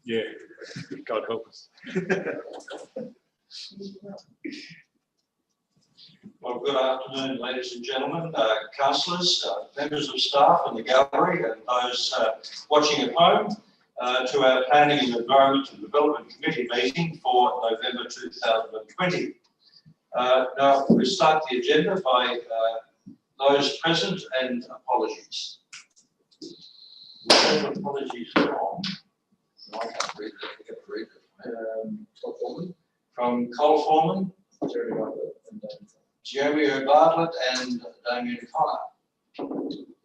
Yeah, God help us. Well, good afternoon, ladies and gentlemen, councillors, members of staff in the gallery and those watching at home to our Planning and Environment and Development Committee meeting for November 2020. Now, we start the agenda by those present and apologies. We have apologies from, I can't read it, I can't read it. From Cole Foreman, Jeremy Bartlett and Damien Connor.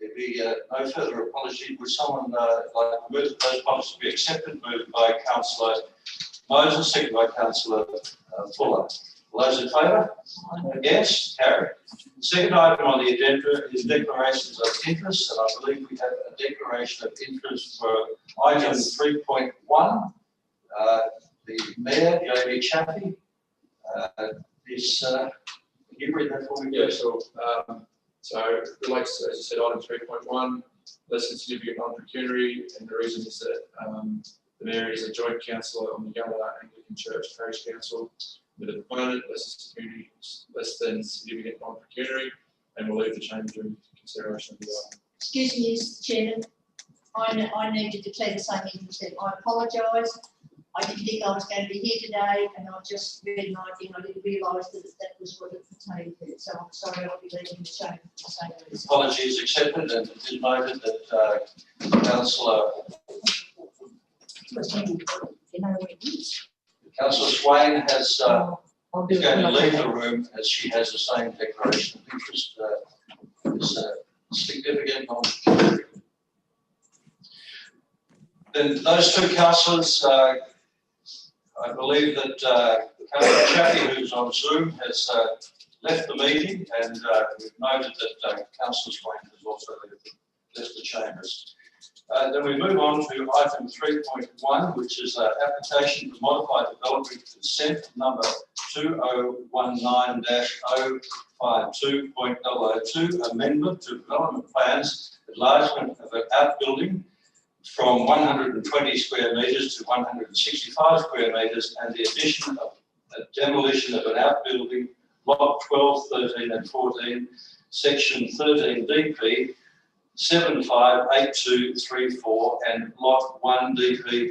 There be no further apology. Would someone like to move that those apologies be accepted? Moved by Councillor Moses, seconded by Councillor Fuller. All those in favour? Against? Carried. The second item on the agenda is declarations of interest, and I believe we have a declaration of interest for item 3.1. The Mayor, Jamie Chaffey, is. Can you read that for me? Yeah, sure. So it relates to, as you said, item 3.1, less than significant non-pecuniary, and the reason is that the Mayor is a joint councillor on the Gunnedah Anglican Church Parish Council with an opponent, less than significant non-pecuniary, and we'll leave the chamber during consideration of the item. Excuse me, Mr. Chairman. I need to declare the same interest. I apologise. I didn't think I was going to be here today, and I just read my thing. I didn't realise that that was what it pertained to. So I'm sorry, I'll be leaving the chamber for the same reason. Apologies accepted, and it is noted that Councillor Swain has is going to leave the room as she has the same declaration of interest. Is significant non-pecuniary. Then those two councillors, I believe that Councillor Chaffey, who's on Zoom, has left the meeting, and we've noted that Councillor Swain has also left the chambers. Then we move on to item 3.1, which is application for modified development consent number 2019-052.002, amendment to development plans, enlargement of an outbuilding from 120 square metres to 165 square metres, and the addition of a demolition of an outbuilding, lot 12, 13 and 14, section 13 DP 758234 and lot 1 DP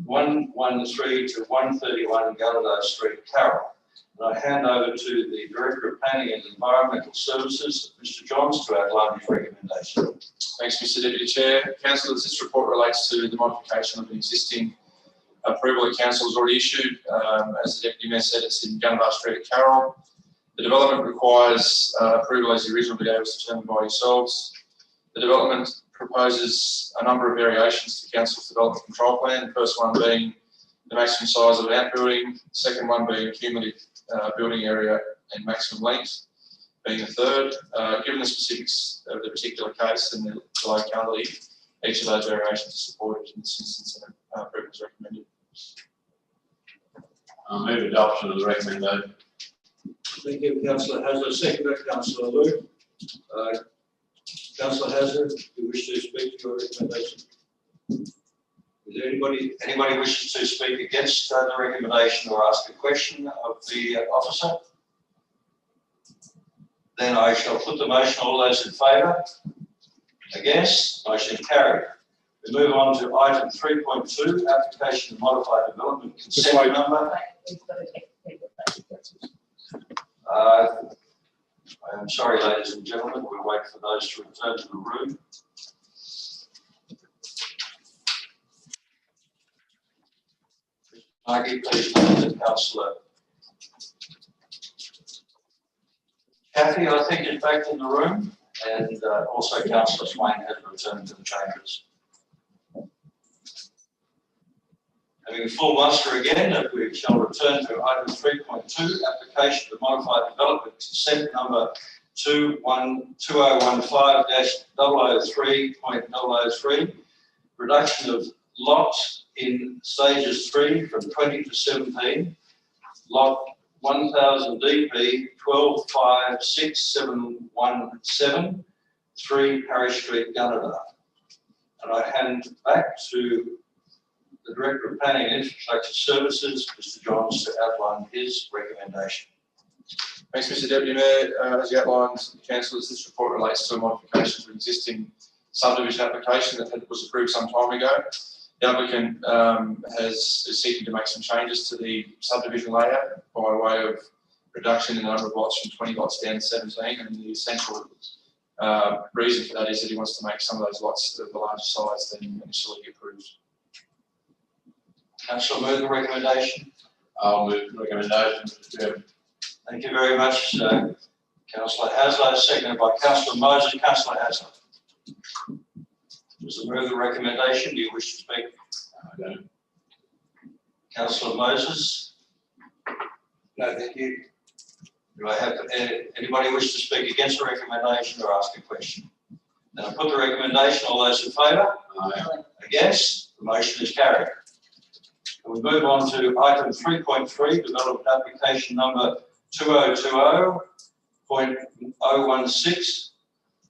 247370-113 to 131 Gunnedah Street, Carroll. And I hand over to the Director of Planning and Environmental Services, Mr. Johns, to outline his recommendation. Thanks, Mr. Deputy Chair. Councillors, this report relates to the modification of an existing approval that Council has already issued. As the Deputy Mayor said, it's in Gunnedah Street, Carroll. The development requires approval as the original DA was determined by yourselves. The development proposes a number of variations to Council's development control plan. The first one being the maximum size of an outbuilding, the second one being cumulative building area and maximum length being the third. Given the specifics of the particular case and the locality, each of those variations is supported in this instance and approval is recommended. I'll move adoption of the recommendation. Thank you, Councillor Hazard. Second, Councillor Luke. Councillor Hazard, do you wish to speak to your recommendation? Is there anybody wishes to speak against the recommendation or ask a question of the officer? Then I shall put the motion. All those in favour? Against? Motion carried. We move on to item 3.2, application of modified development consent number. I'm sorry, ladies and gentlemen, we'll wait for those to return to the room. Margie, please note Councillor Chaffey, I think, is back in the room, and also Councillor Swain has returned to the chambers. Having full muster again, we shall return to item 3.2, application of modified development consent number 2015-003.003, reduction of lots in stages 3 from 20 to 17, lot 1000 DP 125617 3 Parish Street, Gunnedah. And I hand back to the Director of Planning and Infrastructure Services, Mr. Johns, to outline his recommendation. Thanks, Mr. Deputy Mayor. As you outlined, councillors, this report relates to a modification to an existing subdivision application that was approved some time ago. The applicant is seeking to make some changes to the subdivision layout by way of reduction in the number of lots from 20 lots down to 17, and the essential reason for that is that he wants to make some of those lots of the larger size than initially approved. Councillor, move the recommendation. I'll move the recommendation, Mr. Chairman. Thank you very much, Councillor Hasler, seconded by Councillor Moses. Councillor Hasler. Does it move the recommendation? Do you wish to speak? I don't. Councillor Moses? No, thank you. Do I have anybody wish to speak against the recommendation or ask a question? Then I put the recommendation. All those in favour? Aye. Against? The motion is carried. And we move on to item 3.3, development application number 2020.016,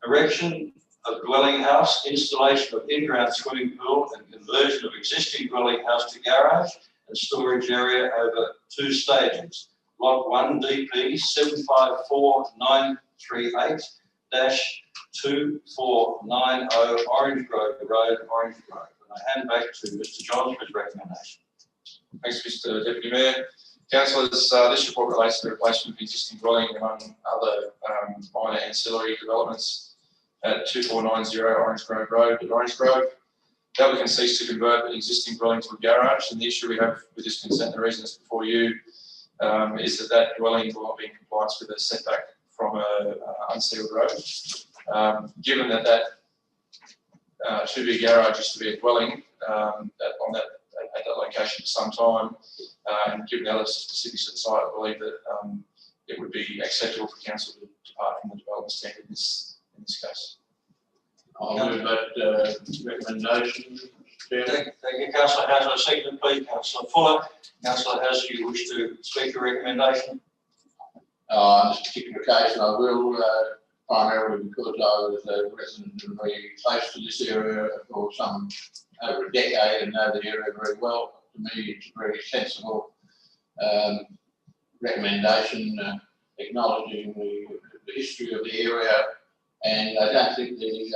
erection of dwelling house, installation of in-ground swimming pool and conversion of existing dwelling house to garage and storage area over 2 stages. Lot 1 DP 754938-2490 Orange Grove Road, Orange Grove. And I hand back to Mr. Johns for his recommendation. Thanks, Mr. Deputy Mayor. Councillors, this report relates to the replacement of the existing dwelling among other minor ancillary developments at 2490 Orange Grove Road at Orange Grove. The applicant seeks to convert an existing dwelling to a garage, and the issue we have with this consent, the reason it's before you, is that dwelling will not be in compliance with a setback from an unsealed road. Given that should be a garage, used to be a dwelling at that location for some time, and given the other specifics of the site, I believe that it would be acceptable for council to depart from the development standard in this case. I'll move that recommendation, Mr. Chairman. Thank you, Councillor Hasler. Second, please, Councillor Fuller. Councillor Hasler, you wish to speak your recommendation? On this particular case, I will, primarily because I was a resident and very close to this area for over a decade and know the area very well. To me, it's a very sensible recommendation, acknowledging the history of the area, and I don't think the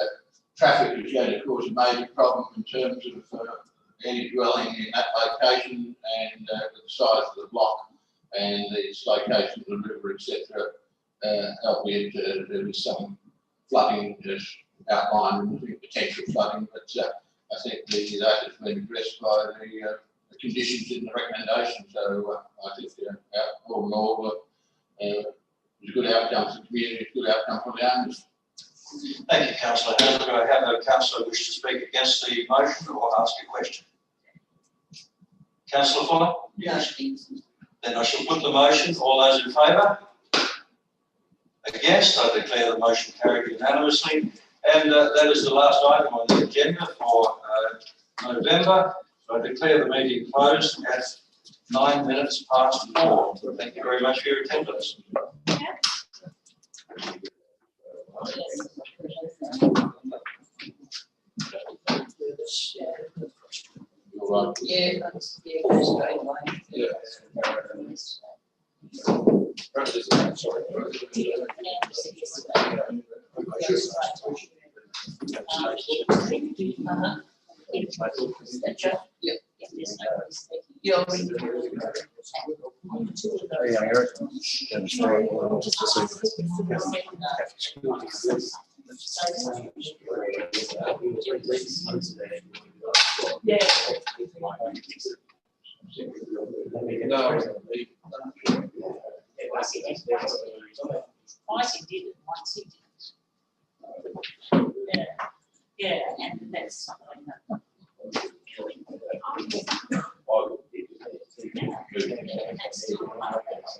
traffic is going to cause a major problem in terms of any dwelling in that location, and the size of the block and its location of the river, etc. Albeit there is some flooding as outlined, potential flooding, but I think that has been addressed by the conditions in the recommendation. So I think all in all, it's a good outcome for the community, it's a good outcome for the owners. Thank you, Councillor Hasler. Do I have a councillor wish to speak against the motion or ask a question? Councillor Fuller? Yes. Then I shall put the motion. All those in favour? Against? I declare the motion carried unanimously. And that is the last item on the agenda for November. So I declare the meeting closed at 9 minutes past 4. So thank you very much for your attendance. You're right. Yeah, that's straight away. Yeah. Sorry. Twice he did it, once he didn't. Yeah, and that's something that. That's still one of those.